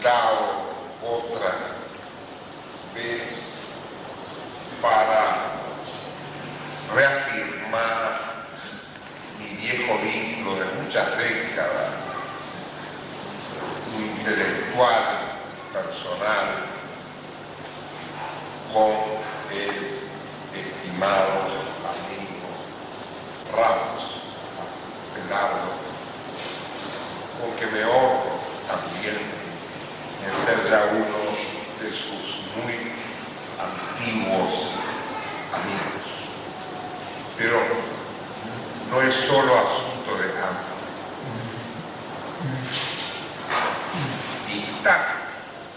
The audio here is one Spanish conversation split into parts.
citado otra vez para reafirmar mi viejo vínculo de muchas décadas, intelectual, personal, con el estimado amigo Ramos Belardo, con que me honro también en ser ya uno de sus muy antiguos amigos. Pero no es solo asunto de amistad,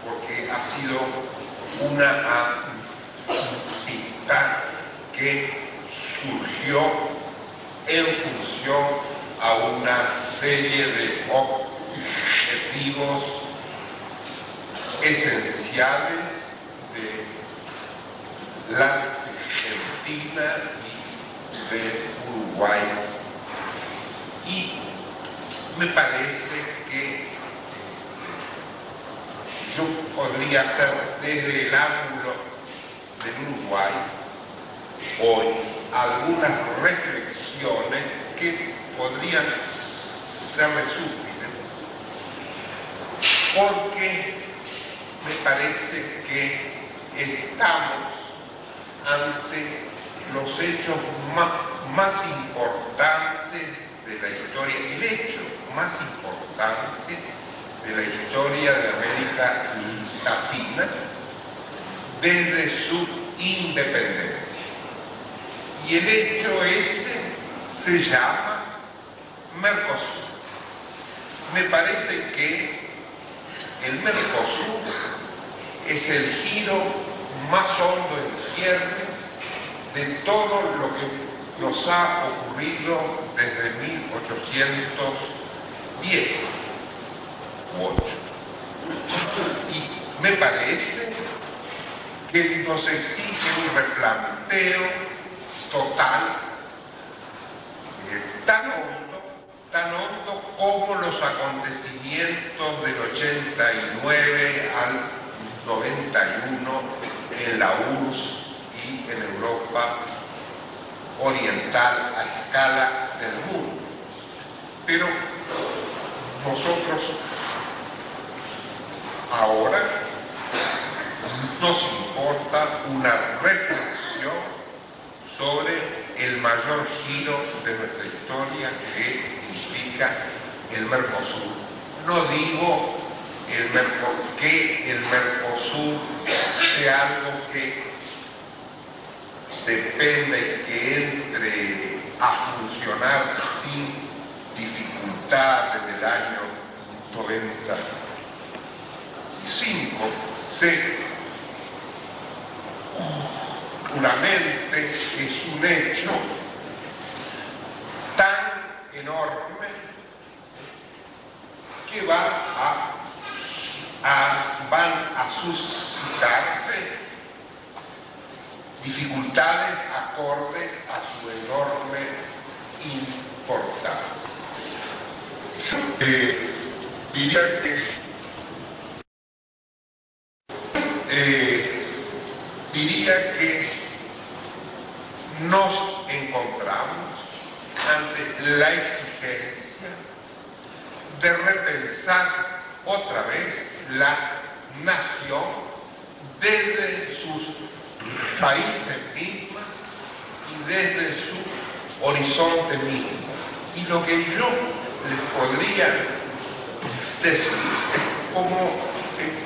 porque ha sido una amistad que surgió en función a una serie de objetivos esenciales de la Argentina y de Uruguay. Y me parece que yo podría hacer desde el ángulo del Uruguay hoy algunas reflexiones que podrían serles útiles, porque me parece que estamos ante los hechos más importantes de la historia, el hecho más importante de la historia de América Latina desde su independencia. Y el hecho ese se llama Mercosur. Me parece que el Mercosur es el giro más hondo en cierre de todo lo que nos ha ocurrido desde 1810 u 8. Y me parece que nos exige un replanteo total, tan hondo como los acontecimientos del 89 al 91 en la URSS y en Europa oriental a escala del mundo. Pero nosotros ahora nos importa una reflexión sobre el mayor giro de nuestra historia que implica el Mercosur. No digo que el Mercosur sea algo que dependa y que entre a funcionar sin dificultad desde el año 95. Seguramente es un hecho tan enorme que van a suscitarse dificultades acordes a su enorme importancia. Yo diría que nos encontramos ante la exigencia de repensar otra vez la nación desde sus países mismas y desde su horizonte mismo. Y lo que yo les podría decir es como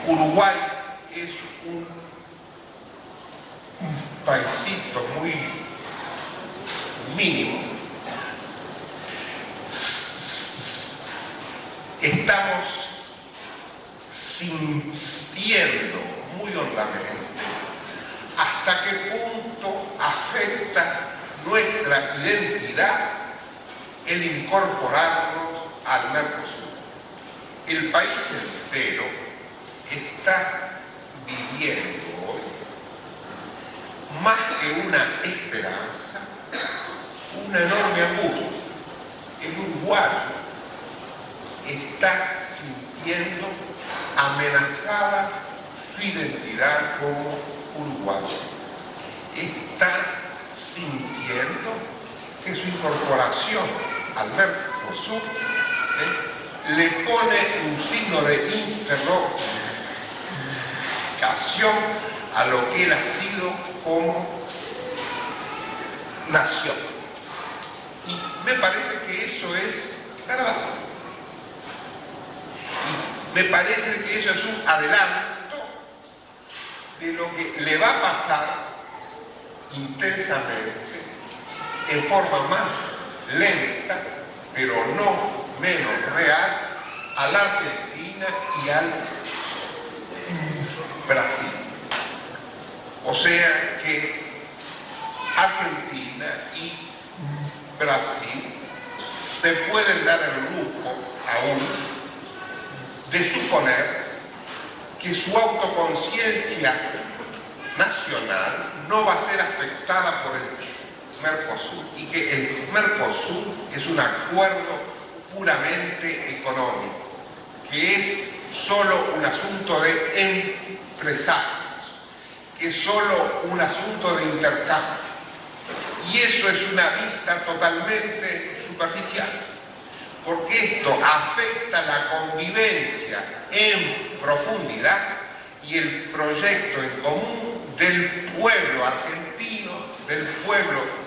Uruguay es un paisito muy mínimo. Estamos sintiendo muy hondamente hasta qué punto afecta nuestra identidad el incorporarnos al Mercosur. El país entero está viviendo hoy más que una esperanza, una enorme angustia. El uruguayo está sintiendo amenazaba su identidad como uruguayo. Está sintiendo que su incorporación al Mercosur le pone un signo de interrogación a lo que él ha sido como nación. Y me parece que eso es verdad. Y me parece que eso es un adelanto de lo que le va a pasar intensamente, en forma más lenta, pero no menos real, a la Argentina y al Brasil. O sea que Argentina y Brasil se pueden dar el lujo aún de suponer que su autoconciencia nacional no va a ser afectada por el Mercosur y que el Mercosur es un acuerdo puramente económico, que es solo un asunto de empresarios, que es solo un asunto de intercambio. Y eso es una vista totalmente superficial, porque esto afecta la convivencia en profundidad y el proyecto en común del pueblo argentino, del pueblo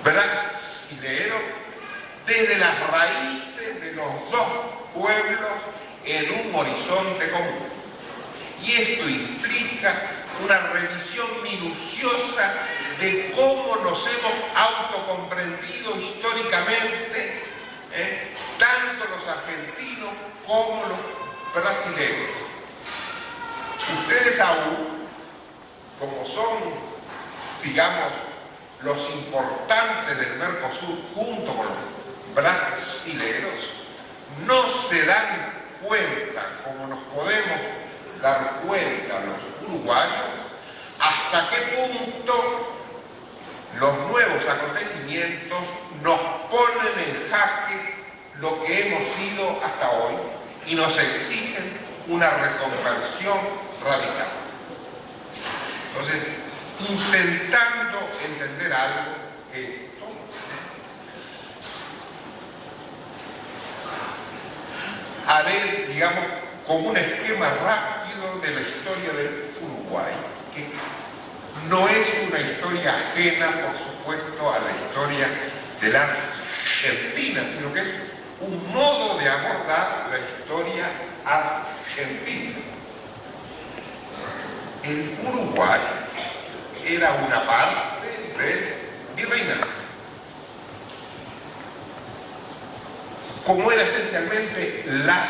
brasilero, desde las raíces de los dos pueblos en un horizonte común. Y esto implica una revisión minuciosa de cómo nos hemos autocomprendido históricamente, tanto los argentinos como los brasileños. Ustedes aún, como son, digamos, los importantes del Mercosur junto con los brasileños, no se dan cuenta, como nos podemos dar cuenta los uruguayos, hasta qué punto los nuevos acontecimientos nos ponen en jaque lo que hemos sido hasta hoy y nos exigen una reconversión radical. Entonces, intentando entender algo, esto, haré, digamos, como un esquema rápido de la historia del Uruguay, que no es una historia ajena, por supuesto, a la historia de la Argentina, sino que es un modo de abordar la historia argentina. El Uruguay era una parte del virreinato. Como era esencialmente la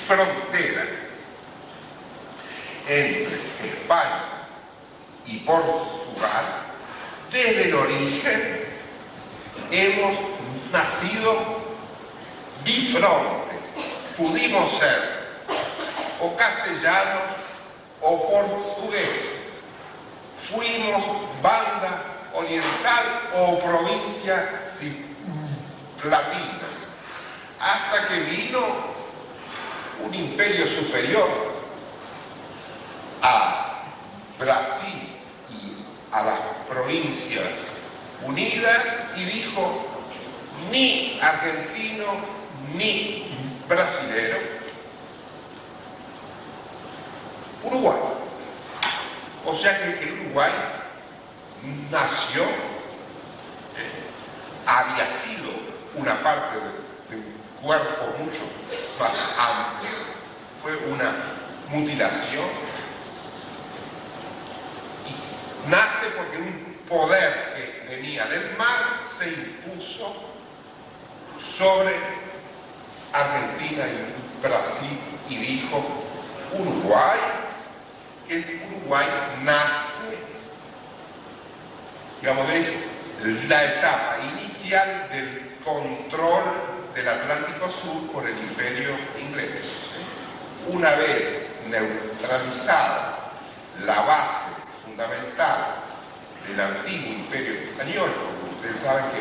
frontera entre España y Portugal, desde el origen hemos nacido bifronte. Pudimos ser o castellanos o portugueses. Fuimos banda oriental o provincia latina, hasta que vino un imperio superior a Brasil y a las provincias unidas y dijo: ni argentino ni brasilero, Uruguay. O sea que el Uruguay nació, había sido una parte de un cuerpo mucho más amplio, fue una mutilación y nace porque un poder que venía del mar se impuso sobre Argentina y Brasil y dijo: Uruguay, que el Uruguay nace, digamos, es la etapa inicial del control del Atlántico Sur por el Imperio inglés. Una vez neutralizada la base fundamental del antiguo Imperio español, porque ustedes saben que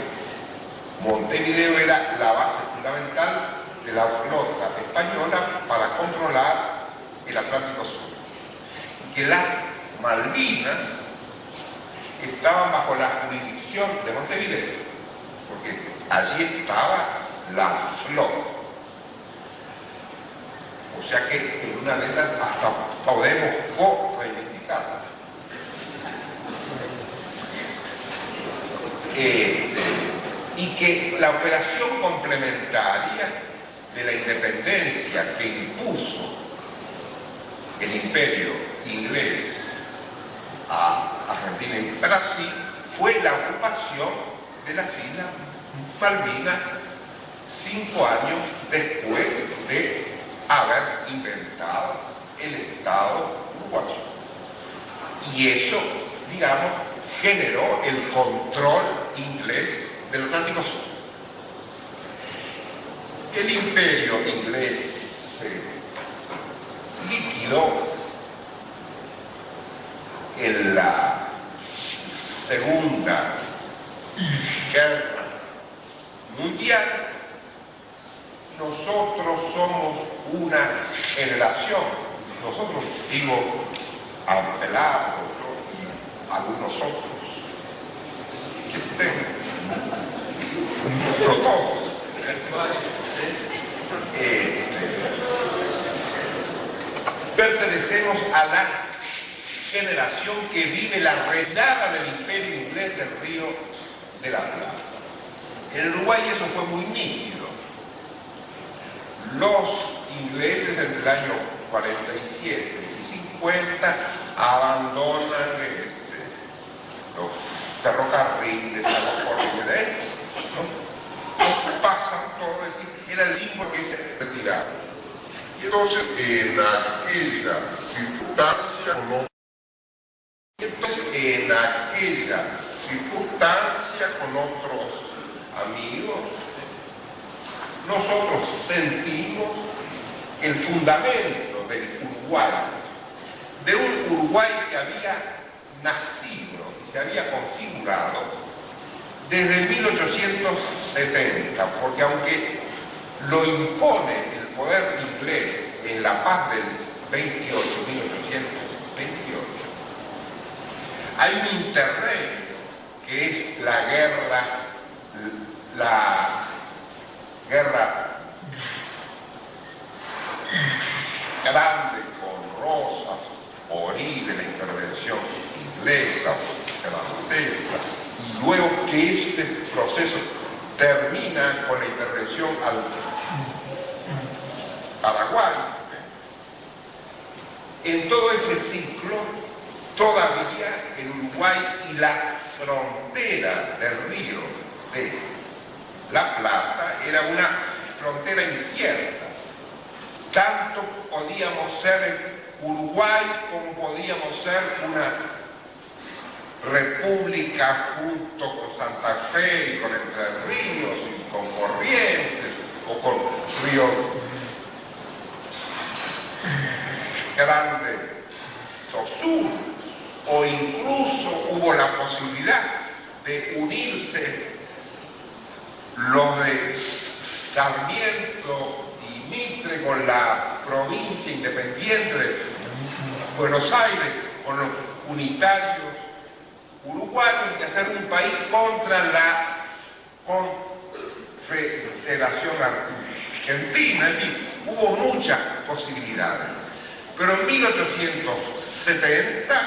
Montevideo era la base fundamental de la flota española para controlar el Atlántico Sur. Y que las Malvinas estaban bajo la jurisdicción de Montevideo, porque allí estaba la flota. O sea que en una de esas hasta podemos reivindicarla. Y que la operación complementaria de la independencia que impuso el imperio inglés a Argentina y Brasil fue la ocupación de las Islas Malvinas 5 años después de haber inventado el Estado uruguayo. Y eso, digamos, generó el control inglés del Atlántico Sur. El imperio inglés se liquidó en la Segunda Guerra Mundial. Nosotros somos una generación, nosotros digo Abelardo y algunos otros, no todos, pertenecemos a la generación que vive la retirada del imperio inglés del Río de la Plata. En Uruguay eso fue muy nítido. Los ingleses entre el año 47 y 50 abandonan los ferrocarriles, los corrientes, ¿no? Pasan todo, es decir, era el símbolo que se retiraba. Y entonces, en aquella circunstancia, con otros amigos, nosotros sentimos el fundamento del Uruguay, de un Uruguay que había nacido y se había configurado desde 1870, porque aunque lo impone el poder inglés en la paz del 1828, hay un interregno que es la guerra grande con Rosas, Oribe, la intervención inglesa, francesa, y luego que ese proceso termina con la intervención al Paraguay. En todo ese ciclo, todavía el Uruguay y la frontera del Río de la Plata era una frontera incierta. Tanto podíamos ser Uruguay como podíamos ser una república junto con Santa Fe y con Entre Ríos y con Corrientes o con Río Grande do Sul, o incluso hubo la posibilidad de unirse los de Sarmiento y Mitre con la provincia independiente de Buenos Aires, con los unitarios uruguayos, y hacer un país contra la Confederación Argentina. En fin, hubo muchas posibilidades. Pero en 1870,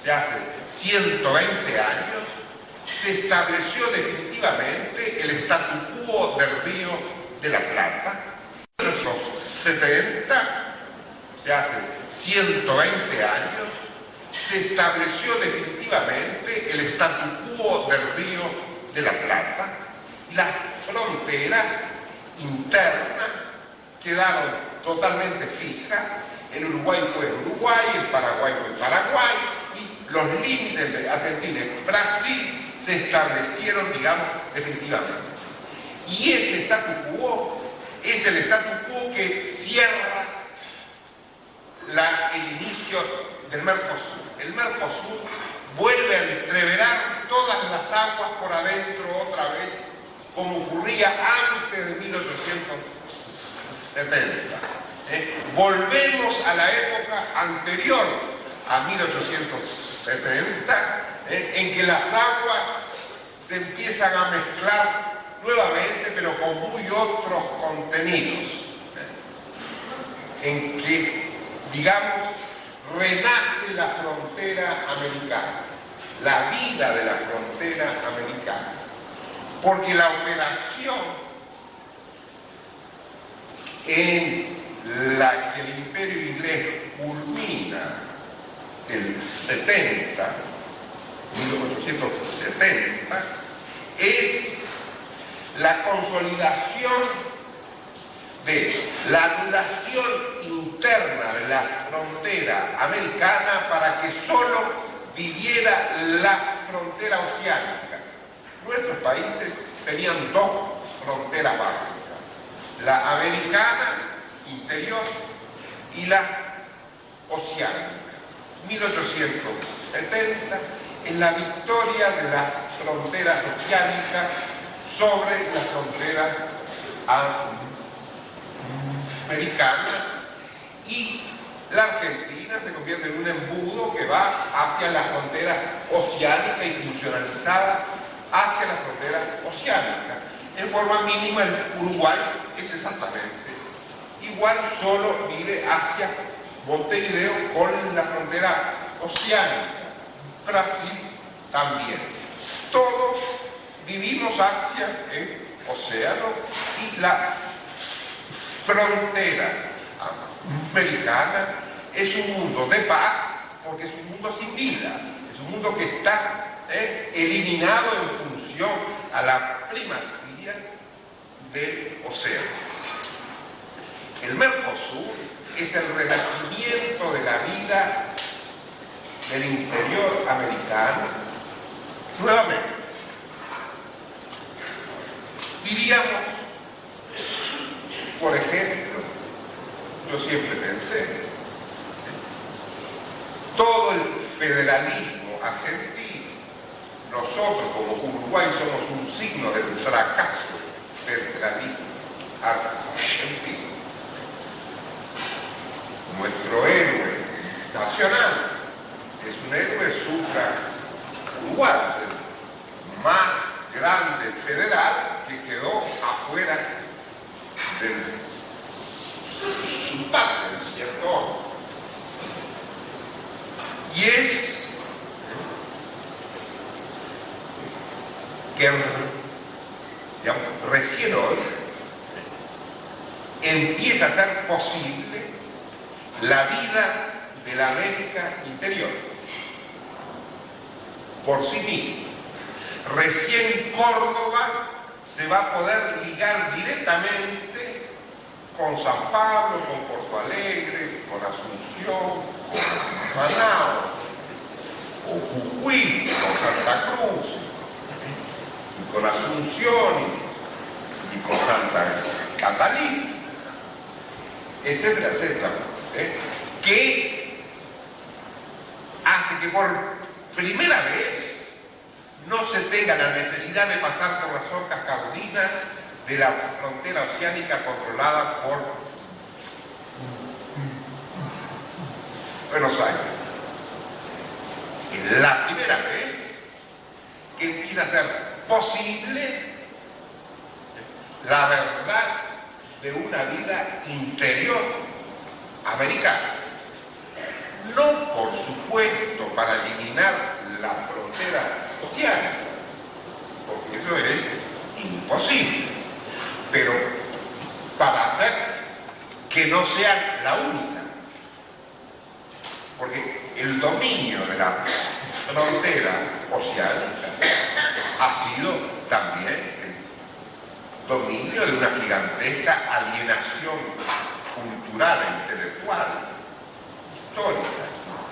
ya hace 120 años, se estableció definitivamente el statu quo del Río de la Plata. En 1870, ya hace 120 años, se estableció definitivamente el statu quo del Río de la Plata. Las fronteras internas quedaron totalmente fijas. El Uruguay fue Uruguay, el Paraguay fue Paraguay, y los límites de Argentina y Brasil se establecieron, digamos, definitivamente. Y ese statu quo es el statu quo que cierra el inicio del Mercosur. El Mercosur vuelve a entreverar todas las aguas por adentro otra vez como ocurría antes de 1870. Volvemos a la época anterior a 1870, en que las aguas se empiezan a mezclar nuevamente, pero con muy otros contenidos, en que, digamos, renace la frontera americana, la vida de la frontera americana, porque la operación en la que el imperio inglés culmina el 1870, es la consolidación de la anulación interna de la frontera americana para que solo viviera la frontera oceánica. Nuestros países tenían dos fronteras básicas, la americana interior y la oceánica. 1870 es la victoria de las fronteras oceánicas sobre las fronteras americanas, y la Argentina se convierte en un embudo que va hacia la frontera oceánica y funcionalizada hacia la frontera oceánica. En forma mínima el Uruguay es exactamente igual, solo vive hacia Montevideo con la frontera oceánica. Brasil también. Todos vivimos hacia el océano, y la frontera americana es un mundo de paz, porque es un mundo sin vida, es un mundo que está eliminado en función a la primacía del océano. El Mercosur es el renacimiento de la vida del interior americano. Nuevamente, diríamos, por ejemplo, yo siempre pensé, todo el federalismo argentino, nosotros como Uruguay somos un signo del fracaso federalismo argentino. Nuestro héroe nacional es un héroe supra-uruguayo, el más grande federal que quedó afuera de su parte, de cierto modo. Y es que, digamos, recién hoy empieza a ser posible la vida de la América interior por sí misma. Recién Córdoba se va a poder ligar directamente con San Pablo, con Porto Alegre, con Asunción, con Manaos, con Jujuy, con Santa Cruz, y con Asunción, y con Santa Catalina, etcétera, etcétera, que hace que por primera vez no se tenga la necesidad de pasar por las orcas caudinas de la frontera oceánica controlada por Buenos Aires. Es la primera vez que empieza a ser posible la verdad de una vida interior americana. No, por supuesto, para eliminar la frontera oceánica, porque eso es imposible, pero para hacer que no sea la única, porque el dominio de la frontera oceánica ha sido también el dominio de una gigantesca alienación cultural e intelectual, histórica,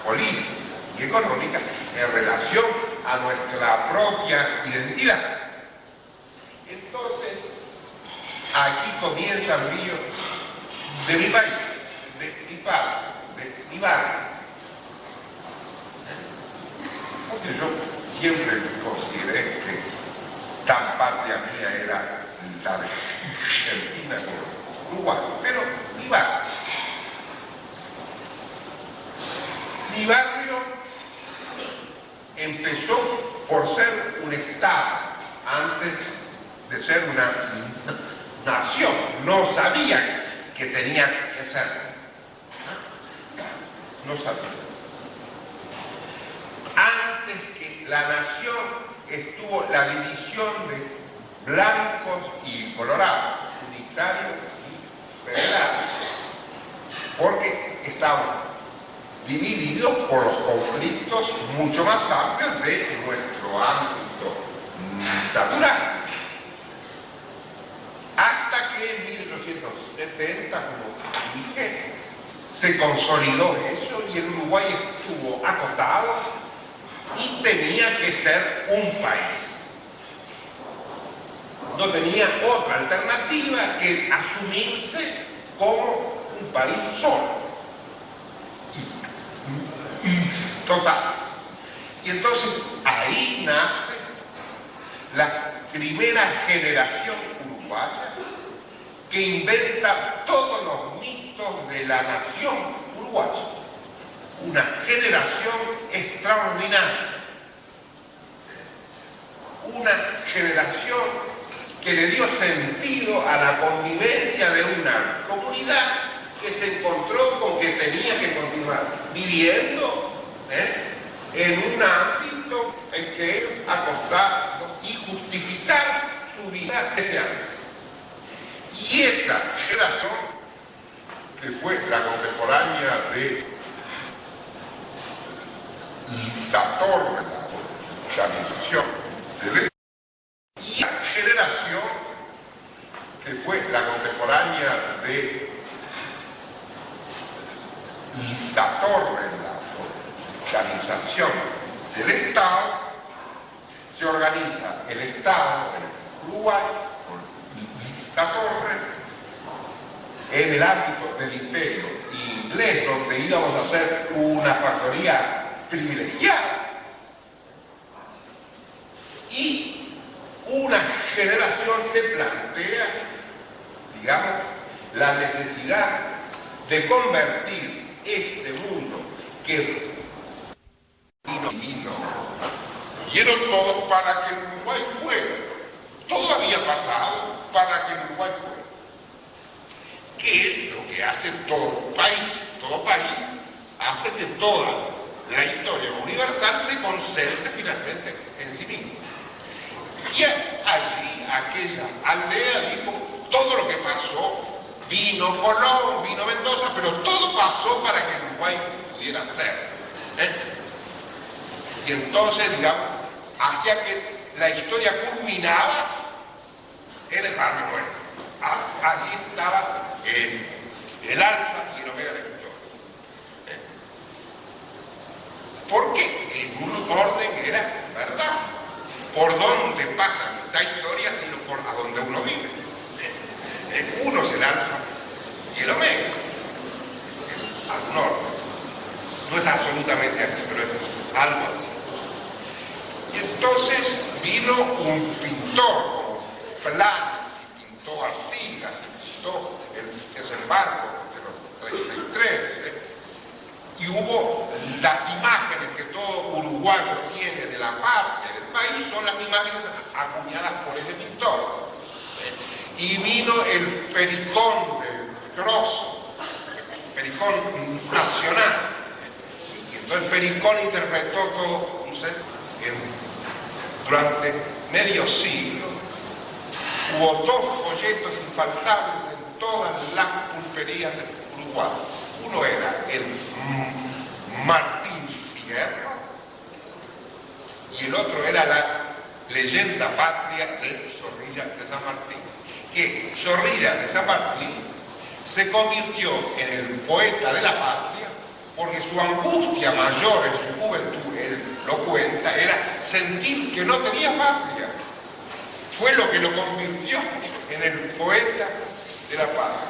política y económica en relación a nuestra propia identidad. Entonces, aquí comienza el río de mi país, de mi padre, de mi barrio. Porque yo siempre consideré que tan patria mía era Estado, antes de ser una nación. No sabían que tenían que ser. No sabían. Antes que la nación estuvo la división de blancos y colorados, unitarios y federales, porque estaban divididos por los conflictos mucho más amplios de nuestro ámbito natural. Hasta que en 1870, como dije, se consolidó eso y el Uruguay estuvo acotado y tenía que ser un país. No tenía otra alternativa que asumirse como un país solo. Total. Y entonces ahí nace la primera generación uruguaya que inventa todos los mitos de la nación uruguaya. Una generación extraordinaria. Una generación que le dio sentido a la convivencia de una comunidad que se encontró con que tenía que continuar viviendo en un ámbito en que acostar y justificar su vida ese ámbito. Y esa generación, que fue la contemporánea de la torre, la organización del y la generación que fue la contemporánea de la torre, la organización del Estado, se organiza el Estado en Uruguay, la torre, en el ámbito del imperio inglés, donde íbamos a hacer una factoría privilegiada. Y una generación se plantea, digamos, la necesidad de convertir ese mundo que vino todo para que el Uruguay fuera. Todo había pasado para que el Uruguay fuera. ¿Qué es lo que hace todo país? Todo país hace que toda la historia universal se concentre finalmente en sí mismo. Y allí, aquella aldea dijo, todo lo que pasó, vino Colón, vino Mendoza, pero todo pasó para que el Uruguay pudiera ser. Y entonces, digamos, hacía que la historia culminaba en el barrio nuestro. Allí estaba el alfa y el omega de la historia. Porque en un orden era verdad. Por dónde pasa la historia, sino por a dónde uno vive. Uno es el alfa y el omega. Algún orden. No es absolutamente así, pero es algo así. Y entonces vino un pintor como Flanes, y pintó Artigas, y pintó el desembarco de los 33, y hubo las imágenes que todo uruguayo tiene de la patria, del país, son las imágenes acuñadas por ese pintor. Y vino el pericón de Grosso, el pericón nacional. Y entonces Pericón interpretó todo un set durante medio siglo. Hubo dos folletos infaltables en todas las pulperías del Uruguay. Uno era el Martín Fierro y el otro era la leyenda patria de Zorrilla de San Martín. Que Zorrilla de San Martín se convirtió en el poeta de la patria porque su angustia mayor en su juventud, él lo cuenta, era sentir que no tenía patria. Fue lo que lo convirtió en el poeta de la patria.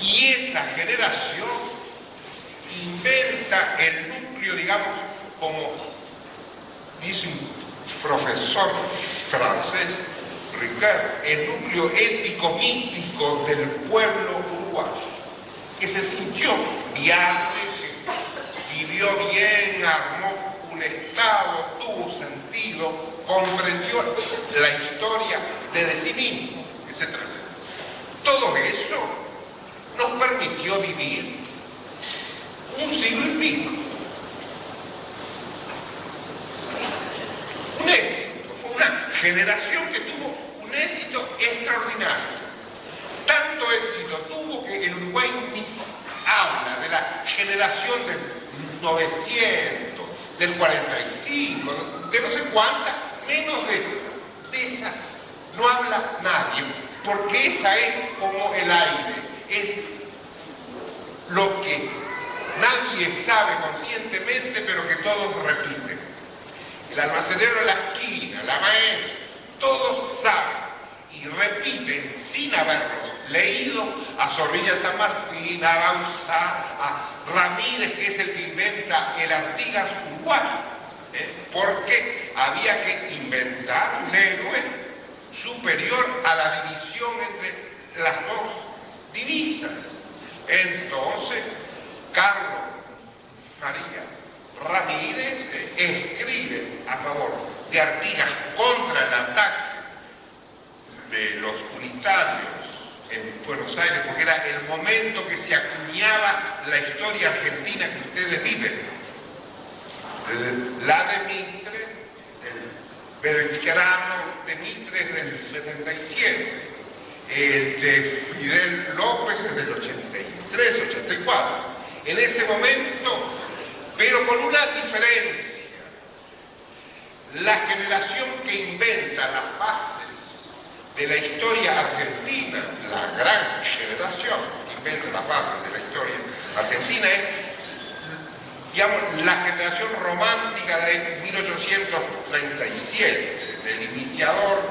Y esa generación inventa el núcleo, digamos, como dice un profesor francés, Ricard, el núcleo ético-mítico del pueblo uruguayo, que se sintió viable, que vivió bien, armó un Estado, tuvo sentido comprendió la historia desde sí mismo, etcétera, etcétera. Todo eso nos permitió vivir un siglo y pico. Un éxito, fue una generación que tuvo un éxito extraordinario. Tanto éxito tuvo que el Uruguay habla de la generación del 900, del 45, de no sé cuántas, menos de esa no habla nadie, porque esa es como el aire, es lo que nadie sabe conscientemente, pero que todos repiten. El almacenero de la esquina, la maestra, todos saben y repiten sin haberlo leído a Zorrilla San Martín, a Bauzá, a Ramírez, que es el que inventa el Artigas uruguayo, porque había que inventar un héroe superior a la división entre las dos divisas. Entonces, Carlos María Ramírez escribe a favor de Artigas contra el ataque de los unitarios en Buenos Aires, porque era el momento que se acuñaba la historia argentina que ustedes viven. La de Mitre, el Belgrano de Mitre es del 77, el de Fidel López es del 83, 84. En ese momento, pero con una diferencia, la generación que inventa las bases de la historia argentina, la gran generación que inventa las bases de la historia argentina es, digamos, la generación romántica de 1837, del iniciador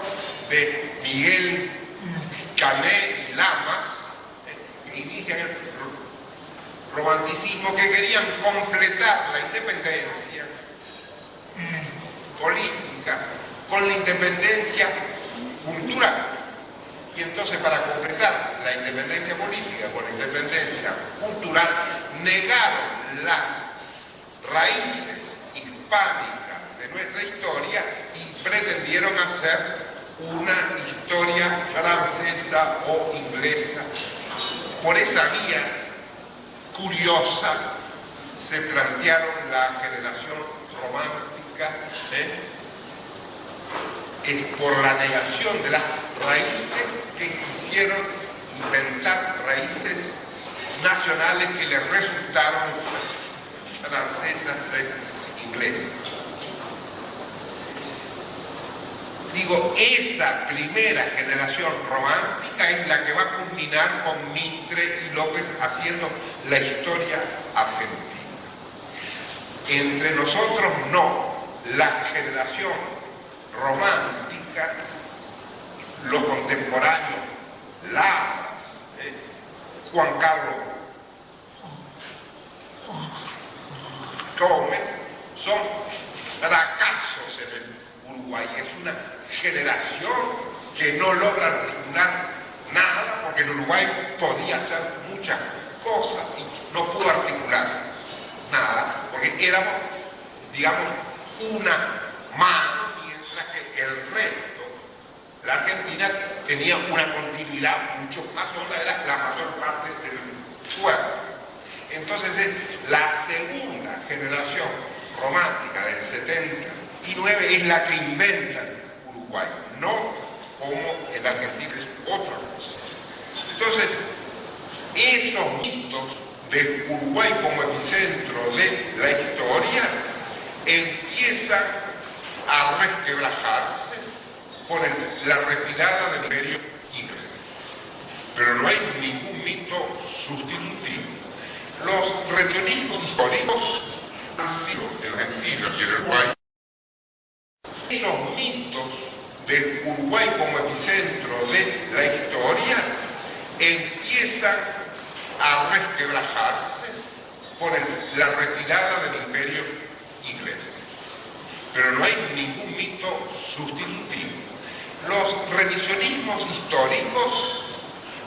de Miguel Cané y Lamas, que inician el romanticismo, que querían completar la independencia política con la independencia cultural. Y entonces, para completar la independencia política con la independencia cultural, negaron las raíces hispánicas de nuestra historia y pretendieron hacer una historia francesa o inglesa. Por esa vía curiosa se plantearon la generación romántica, es por la negación de las raíces que quisieron inventar raíces nacionales que les resultaron francesas e inglesas. Digo, esa primera generación romántica es la que va a culminar con Mitre y López haciendo la historia argentina. Entre nosotros no, la generación romántica, los contemporáneos, Lamas, Juan Carlos Gómez, son fracasos en el Uruguay. Es una generación que no logra articular nada, porque el Uruguay podía hacer muchas cosas y no pudo articular nada, porque éramos, digamos, una mano, mientras que el resto, la Argentina, tenía una continuidad mucho más honda, era la mayor parte del pueblo. Entonces es la segunda generación romántica del 79 es la que inventa el Uruguay, no como el argentino es otra cosa. Entonces, esos mitos del Uruguay como epicentro de la historia empiezan a resquebrajarse con la retirada del Imperio inglés. Pero no hay ningún mito sustitutivo. Los revisionismos históricos han sido en Argentina y en Uruguay. Esos mitos del Uruguay como epicentro de la historia empiezan a resquebrajarse con la retirada del Imperio inglés. Pero no hay ningún mito sustitutivo. Los revisionismos históricos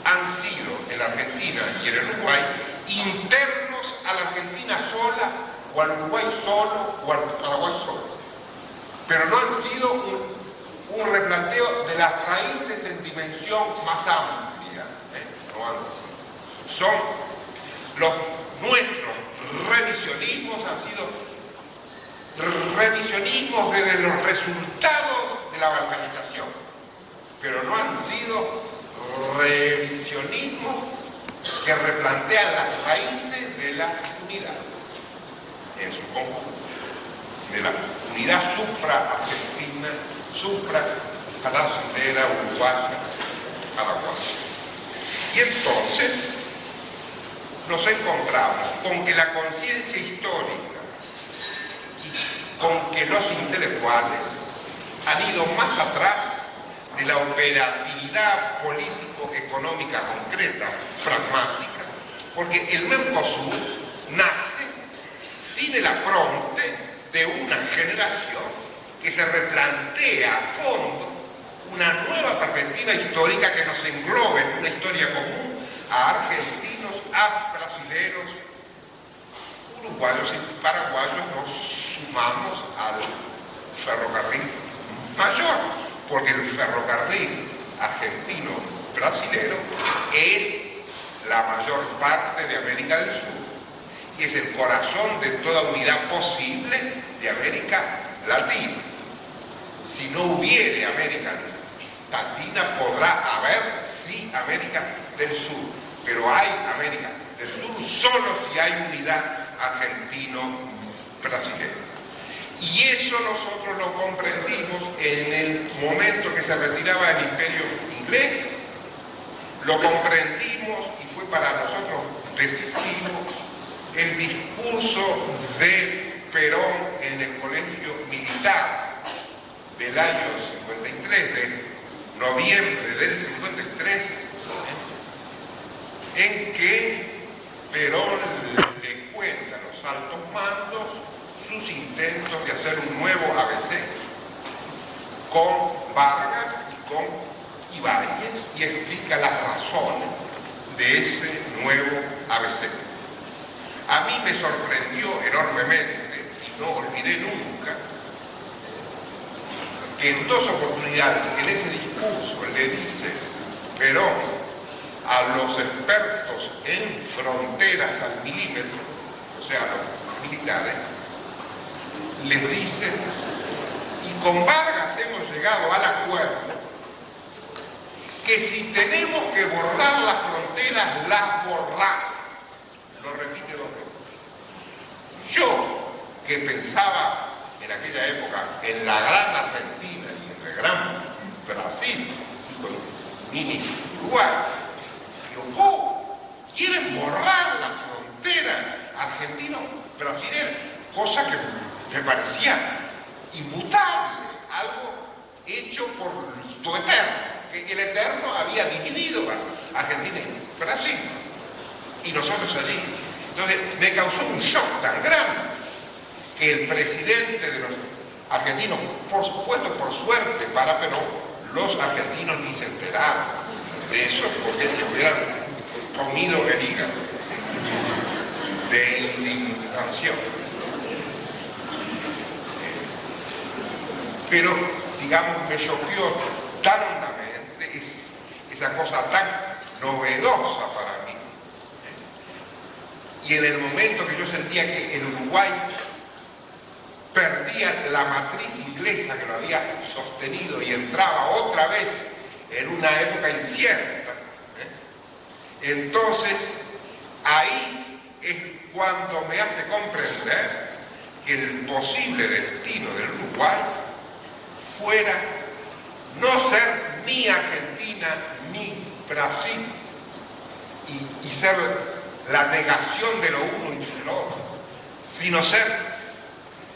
han sido en la Argentina y en el Uruguay internos a la Argentina sola, o al Uruguay solo, o al Paraguay solo. pero no han sido un replanteo de las raíces en dimensión más amplia, no han sido. Son nuestros revisionismos, han sido revisionismos desde los resultados de la balcanización, pero no han sido revisionismos que replantean las raíces de la unidad en su conjunto, de la unidad supra-argentina, supra-brasilera, uruguaya, paraguaya. Y entonces nos encontramos con que la conciencia histórica y con que los intelectuales han ido más atrás de la operatividad político-económica concreta, pragmática, porque el Mercosur nace sin el apronte de una generación que se replantea a fondo una nueva perspectiva histórica que nos englobe en una historia común a argentinos, a brasileros, uruguayos y paraguayos. Nos sumamos al ferrocarril mayor, porque el ferrocarril argentino-brasilero es la mayor parte de América del Sur y es el corazón de toda unidad posible de América Latina. Si no hubiere América Latina, podrá haber, sí, América del Sur, pero hay América del Sur solo si hay unidad argentino-brasilera. Y eso nosotros lo comprendimos en el momento que se retiraba el Imperio inglés, lo comprendimos y fue para nosotros decisivo el discurso de Perón en el Colegio Militar del año 53, de noviembre del 53, en que Perón le cuenta a los altos mandos sus intentos de hacer un nuevo ABC con Vargas y con Ibáñez y explica las razones de ese nuevo ABC. A mí me sorprendió enormemente, y no olvidé nunca, que en dos oportunidades en ese discurso le dice Perón a los expertos en fronteras al milímetro, o sea, a los militares, les dice: y con Vargas hemos llegado al acuerdo que si tenemos que borrar las fronteras, las borramos. Lo repite dos veces. Yo, que pensaba en aquella época en la gran Argentina y en el gran Brasil, y con mini Uruguay, digo, ¿cómo? ¿Quieren borrar la frontera argentino-brasilera? Cosa que me parecía inmutable, algo hecho por lo eterno, que el eterno había dividido a Argentina y Brasil, y nosotros allí. Entonces me causó un shock tan grande que el presidente de los argentinos, por supuesto, por suerte para Perón, los argentinos ni se enteraron de eso, porque ellos hubieran comido el hígado de indignación. Pero, digamos, me choqueó tan hondamente esa cosa tan novedosa para mí. Y en el momento que yo sentía que el Uruguay perdía la matriz inglesa que lo había sostenido y entraba otra vez en una época incierta, entonces ahí es cuando me hace comprender que el posible destino del Uruguay fuera no ser ni Argentina ni Brasil y ser la negación de lo uno y de lo otro, sino ser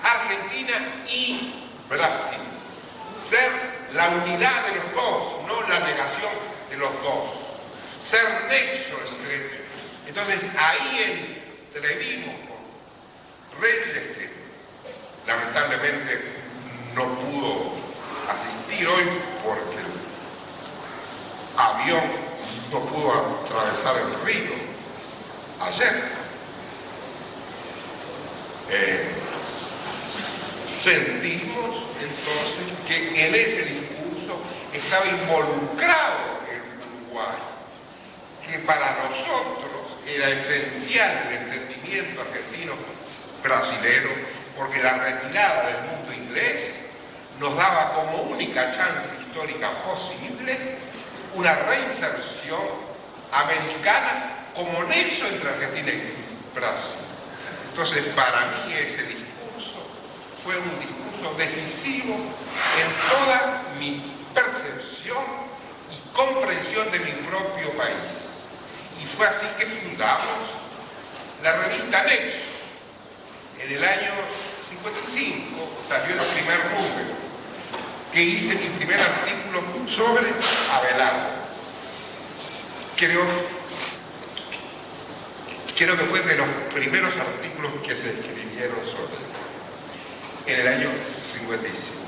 Argentina y Brasil, ser la unidad de los dos, no la negación de los dos, ser nexo entre ellos. Entonces ahí entrevimos con Reyes, que lamentablemente no pudo asistir hoy porque el avión no pudo atravesar el río ayer. sentimos entonces que en ese discurso estaba involucrado el Uruguay, que para nosotros era esencial el entendimiento argentino-brasilero, porque la retirada del mundo inglés nos daba como única chance histórica posible una reinserción americana como nexo entre Argentina y Brasil. Entonces, para mí ese discurso fue un discurso decisivo en toda mi percepción y comprensión de mi propio país. Y fue así que fundamos la revista Nexo. En el año 55 salió el primer número, que hice mi primer artículo sobre Abelardo. Creo que fue de los primeros artículos que se escribieron sobre él, en el año 55.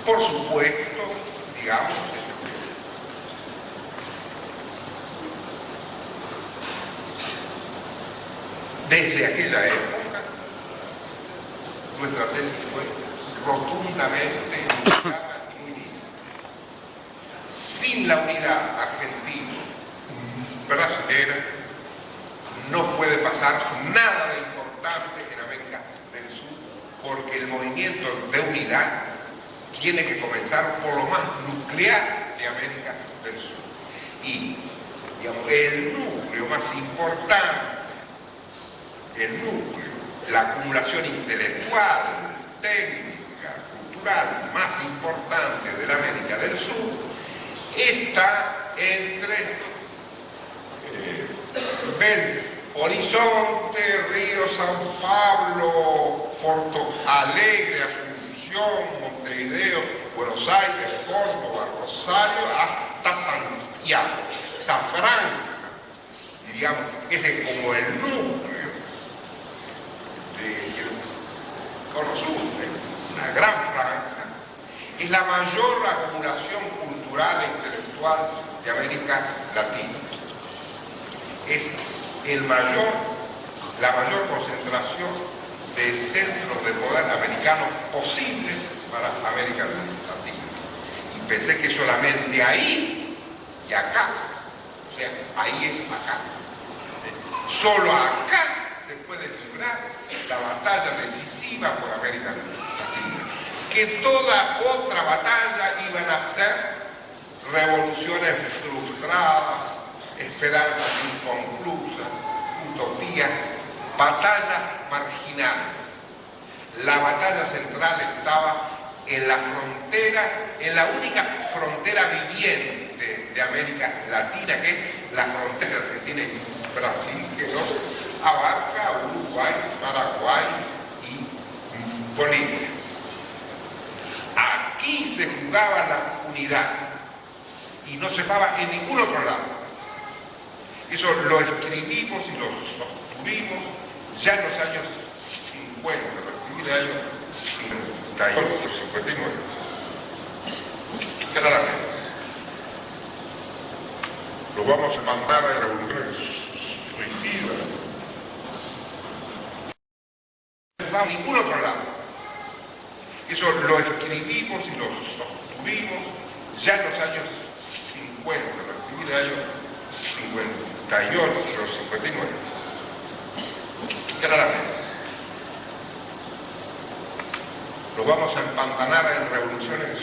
Por supuesto, digamos, desde aquella época, nuestra tesis fue rotundamente unificada y unida. Sin la unidad argentina-brasilera no puede pasar nada de importante en América del Sur, porque el movimiento de unidad tiene que comenzar por lo más nuclear de América del Sur. Y digamos, el núcleo más importante, el núcleo, la acumulación intelectual, técnica, cultural más importante de la América del Sur está entre Belo Horizonte, Río, San Pablo, Porto Alegre, Asunción, Montevideo, Buenos Aires, Córdoba, Rosario, hasta Santiago. Esa franja, digamos, es como el núcleo del Cono Sur, una gran franja, es la mayor acumulación cultural e intelectual de América Latina. Es la mayor concentración de centros de poder americanos posibles para América Latina. Y pensé que solamente ahí y acá, o sea, ahí es acá. Solo acá se puede librar la batalla decisiva por América Latina. Que toda otra batalla iban a ser revoluciones frustradas, esperanzas inconclusas, utopías, batallas marginales. La batalla central estaba en la frontera, en la única frontera viviente de América Latina, que es la frontera Argentina y Brasil, que nos abarca Uruguay, Paraguay y Bolivia. Aquí se jugaba la unidad y no se jugaba en ningún otro lado. Eso lo escribimos y lo sostuvimos ya en los años 50, en el año 58, 59. Claramente. Lo vamos a mandar a revoluciones suicidas. No se jugaba en ningún otro lado. Eso lo escribimos y lo sostuvimos ya en los años 50, en el año 58 o 59. Claramente. Lo vamos a empantanar en revoluciones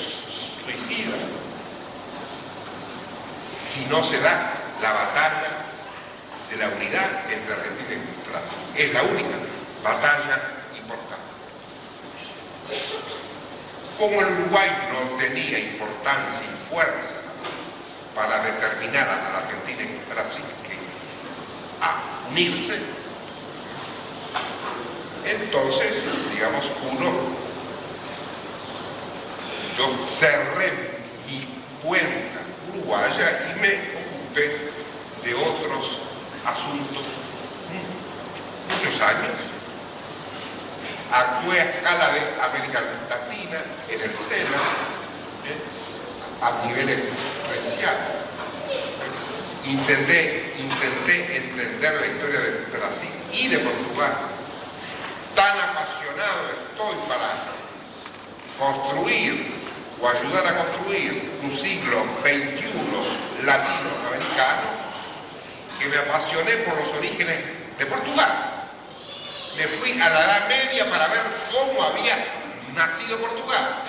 suicidas si no se da la batalla de la unidad entre Argentina y Brasil. Es la única batalla importante. Como el Uruguay no tenía importancia y fuerza para determinar a la Argentina y Brasil a unirse, entonces, digamos, yo cerré mi cuenta uruguaya y me ocupé de otros asuntos muchos años. Actué a escala de América Latina, en el SENA, a niveles especiales. Intenté entender la historia de Brasil y de Portugal tan apasionado estoy para construir o ayudar a construir un siglo XXI latinoamericano, que me apasioné por los orígenes de Portugal. Me fui a la Edad Media para ver cómo había nacido Portugal,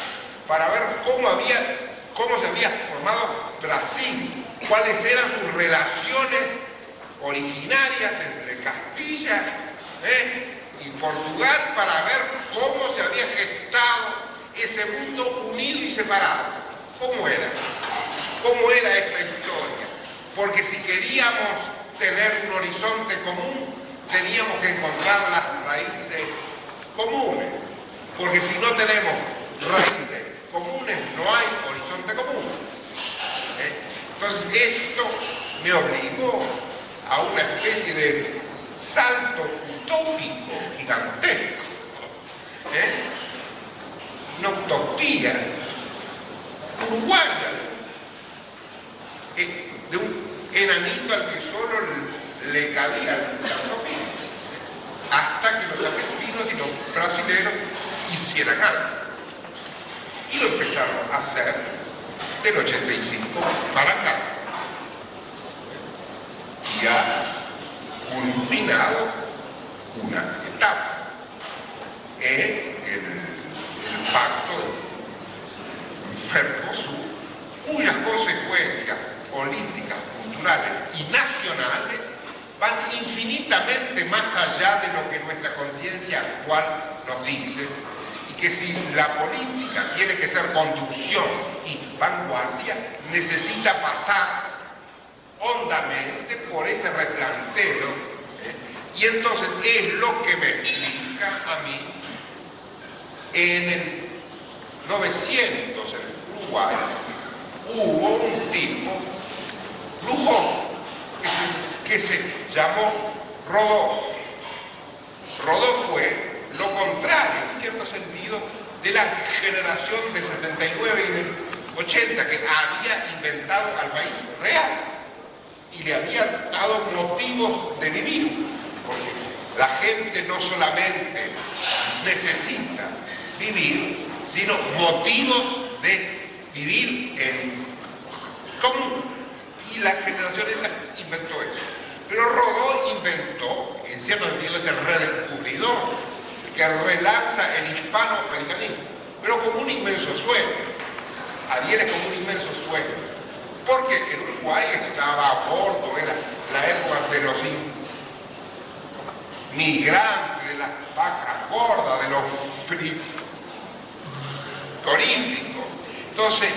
para ver cómo se había formado Brasil, cuáles eran sus relaciones originarias entre Castilla y Portugal, para ver cómo se había gestado ese mundo unido y separado. ¿Cómo era? ¿Cómo era esta historia? Porque si queríamos tener un horizonte común, teníamos que encontrar las raíces comunes. Porque si no tenemos raíces comunes, no hay horizonte común. Entonces esto me obligó a una especie de salto utópico gigantesco, una utopía uruguaya, de un enanito al que solo le cabía la utopía, hasta que los argentinos y los brasileños hicieran algo. Y lo empezaron a hacer del 85 para acá. Y ha culminado una etapa en el pacto de Mercosur, cuyas consecuencias políticas, culturales y nacionales van infinitamente más allá de lo que nuestra conciencia actual nos dice, y que si la política tiene que ser conducción y vanguardia, necesita pasar hondamente por ese replanteo, y entonces es lo que me explica a mí en el 900 en Uruguay hubo un tipo lujoso que se llamó Rodó. Rodó fue lo contrario, en cierto sentido, de la generación del 79 y del 80, que había inventado al país real y le había dado motivos de vivir, porque la gente no solamente necesita vivir, sino motivos de vivir en común. Y la generación esa inventó eso. Pero Rodó inventó, en cierto sentido, es el redescubridor, que relanza el hispano-americanismo, pero como un inmenso sueño. Adhiere como un inmenso sueño. Porque el Uruguay estaba a bordo, era la época de los migrantes, de las vacas gordas, de los frigoríficos. Entonces,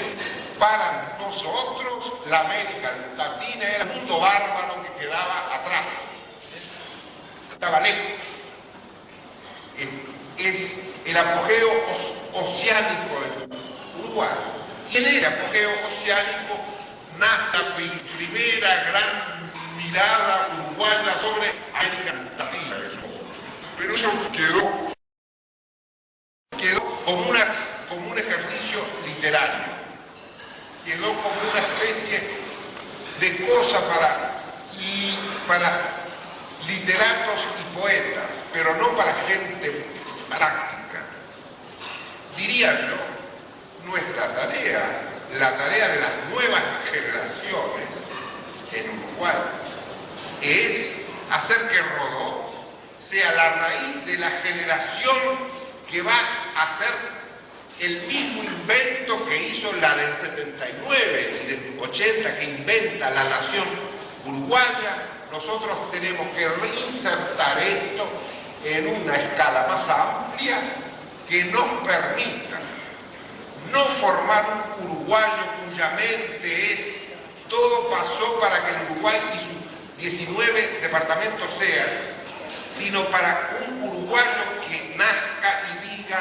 para nosotros, la América Latina era un mundo bárbaro que quedaba atrás, estaba lejos. Es el apogeo oceánico del Uruguay. Y en ese apogeo oceánico nace la primera gran mirada uruguaya sobre América Latina. Pero eso quedó como un ejercicio literario. Quedó como una especie de cosa para literatos y poetas, pero no para gente práctica. Diría yo, nuestra tarea, la tarea de las nuevas generaciones en Uruguay, es hacer que Rodó sea la raíz de la generación que va a hacer el mismo invento que hizo la del 79 y del 80, que inventa la nación uruguaya. Nosotros tenemos que reinsertar esto en una escala más amplia que nos permita no formar un uruguayo cuya mente es todo pasó para que el Uruguay y sus 19 departamentos sean, sino para un uruguayo que nazca y diga: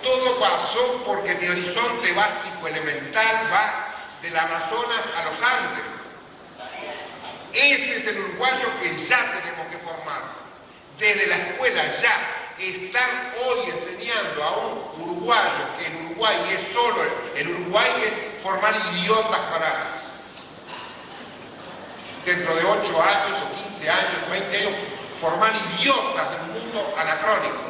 todo pasó porque mi horizonte básico elemental va del Amazonas a los Andes. Ese es el uruguayo que ya tenemos que formar. Desde la escuela ya. Estar hoy enseñando a un uruguayo que el Uruguay es solo, el Uruguay es formar idiotas para dentro de 8 años o 15 años, 20 años, formar idiotas de un mundo anacrónico.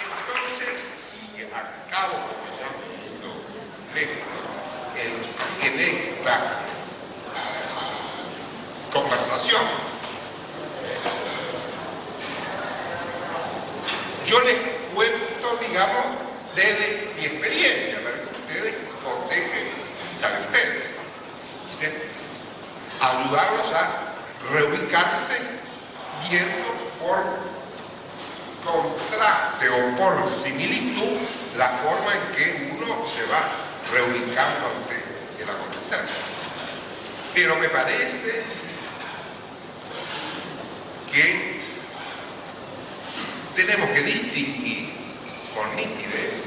Entonces, y acabo como ya en esta conversación, yo les cuento, digamos, desde mi experiencia, para que ustedes cotejen la de ustedes. Dice, ayudarlos a reubicarse viendo por contraste o por similitud la forma en que uno se va reubicando ante el acontecer. Pero me parece que tenemos que distinguir con nitidez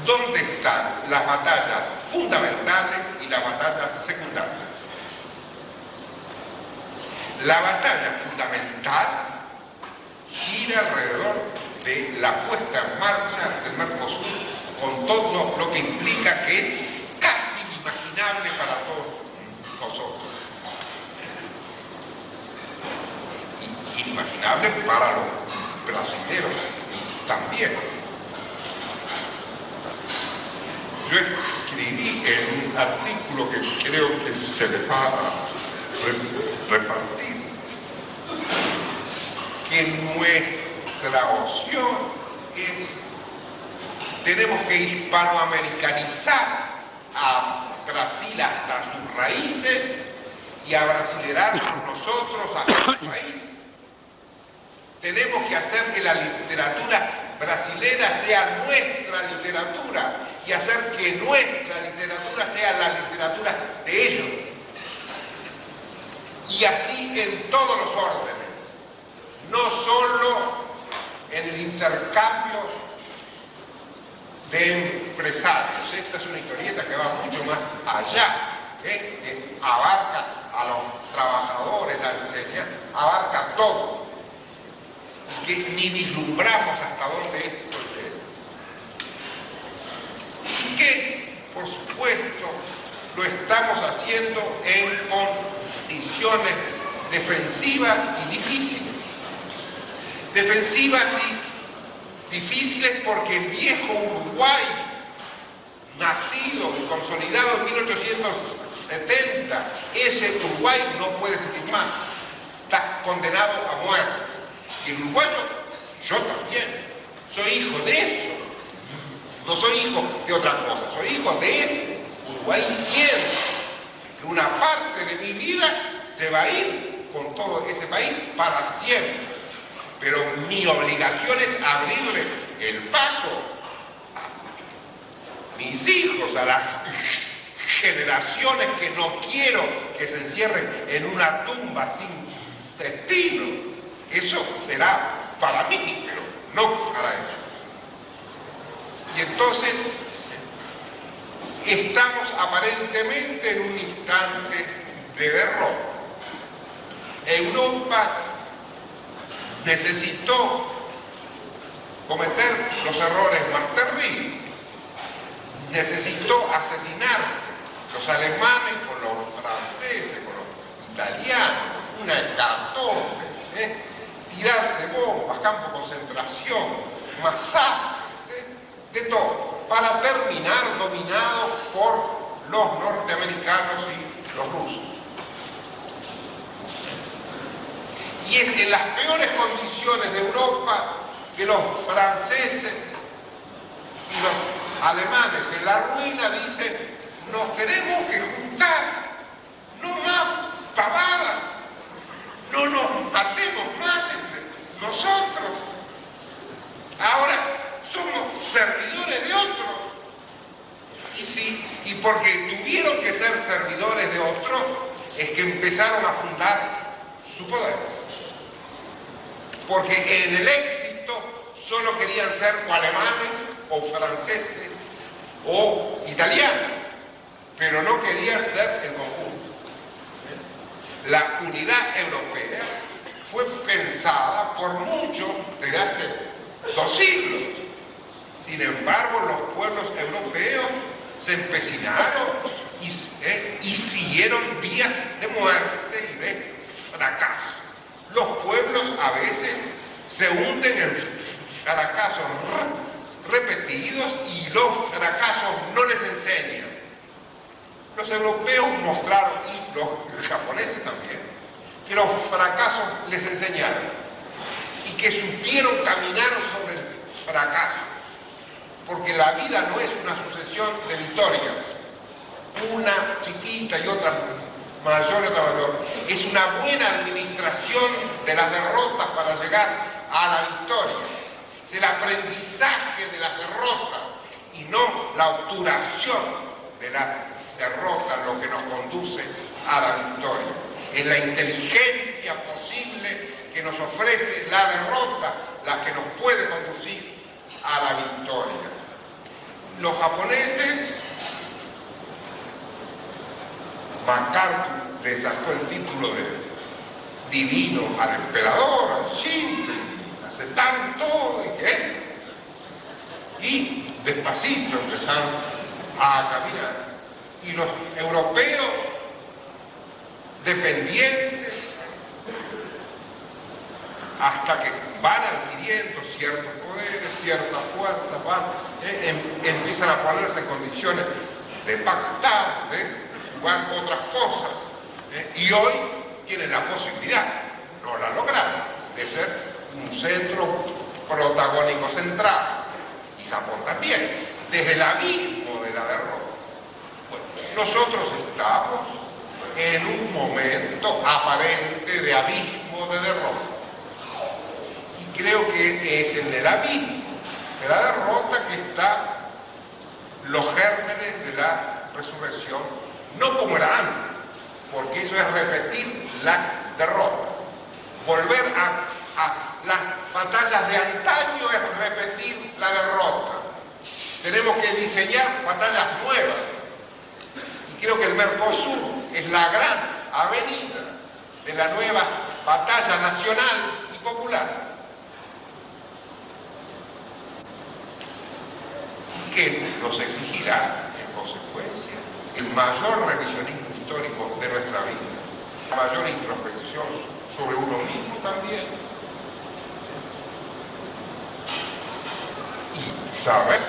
dónde están las batallas fundamentales y las batallas secundarias. La batalla fundamental gira alrededor de la puesta en marcha del Mercosur, con todo lo que implica, que es casi inimaginable para todos nosotros. Inimaginable para los brasileños también. Yo escribí en un artículo que creo que se les va a repartir, que nuestra opción es: tenemos que hispanoamericanizar a Brasil hasta sus raíces y a brasilerarnos nosotros hasta sus raíces. Tenemos que hacer que la literatura brasilera sea nuestra literatura y hacer que nuestra literatura sea la literatura de ellos. Y así en todos los órdenes, no solo en el intercambio de empresarios. Esta es una historieta que va mucho más allá, que abarca a los trabajadores, la enseñanza, abarca todo, que ni vislumbramos hasta dónde esto llega. Y que, por supuesto, lo estamos haciendo en condiciones defensivas y difíciles. Defensivas y difíciles porque el viejo Uruguay, nacido y consolidado en 1870, ese Uruguay no puede existir más. Está condenado a muerte. Y el uruguayo, yo también, soy hijo de eso. No soy hijo de otra cosa, soy hijo de ese Uruguay siempre. Una parte de mi vida se va a ir con todo ese país para siempre. Pero mi obligación es abrirle el paso a mis hijos, a las generaciones que no quiero que se encierren en una tumba sin destino. Eso será para mí, pero no para ellos. Y entonces estamos aparentemente en un instante de derrota. Europa necesitó cometer los errores más terribles. Necesitó asesinarse los alemanes con los franceses, con los italianos, una hecatombe, tirarse bombas, campos de concentración, masacres, de todo, para terminar dominados por los norteamericanos y los rusos. Y es en las peores condiciones de Europa que los franceses y los alemanes en la ruina dicen: nos tenemos que juntar, no más pavadas, no nos matemos más entre nosotros. Ahora somos servidores de otros. Y porque tuvieron que ser servidores de otros, es que empezaron a fundar su poder. Porque en el éxito solo querían ser o alemanes, o franceses, o italianos, pero no querían ser el conjunto. La unidad europea fue pensada por muchos desde hace 2 siglos. Sin embargo, los pueblos europeos se empecinaron y siguieron vías de muerte y de fracaso. Los pueblos a veces se hunden en fracasos repetidos y los fracasos no les enseñan. Los europeos mostraron, y los japoneses también, que los fracasos les enseñaron y que supieron caminar sobre el fracaso, porque la vida no es una sucesión de victorias, una chiquita y otra mayor y otra mayor. Es una buena administración de las derrotas para llegar a la victoria. Es el aprendizaje de las derrotas y no la obturación de la derrota lo que nos conduce a la victoria. Es la inteligencia posible que nos ofrece la derrota la que nos puede conducir a la victoria. Los japoneses, MacArthur le sacó el título de divino al emperador, así, aceptaron todo y despacito empezaron a caminar. Y los europeos dependientes, hasta que van adquiriendo ciertos poderes, cierta fuerza, empiezan a ponerse en condiciones de pactar, de jugar otras cosas, y hoy tienen la posibilidad, no la lograron, de ser un centro protagónico central, y Japón también, desde el abismo de la derrota. Bueno, nosotros estamos en un momento aparente de abismo de derrota. Creo que es en el abismo de la derrota que están los gérmenes de la resurrección, no como era antes, porque eso es repetir la derrota. Volver a las batallas de antaño es repetir la derrota. Tenemos que diseñar batallas nuevas. Y creo que el Mercosur es la gran avenida de la nueva batalla nacional y popular. Que nos exigirá, en consecuencia, el mayor revisionismo histórico de nuestra vida, la mayor introspección sobre uno mismo también, y saber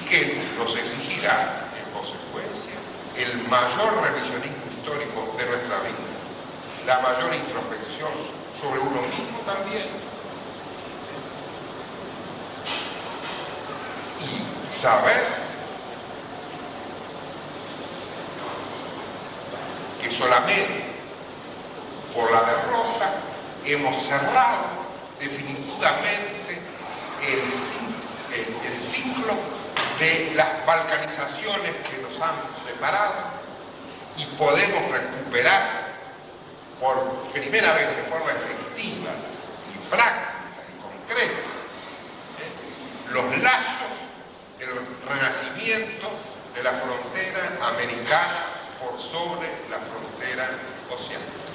que nos exigirá, en consecuencia, el mayor revisionismo histórico de nuestra vida, la mayor introspección sobre uno mismo también, y saber que solamente por la derrota hemos cerrado definitivamente el ciclo de las balcanizaciones que nos han separado y podemos recuperar por primera vez en forma efectiva y práctica y concreta los lazos del renacimiento de la frontera americana por sobre la frontera oceánica.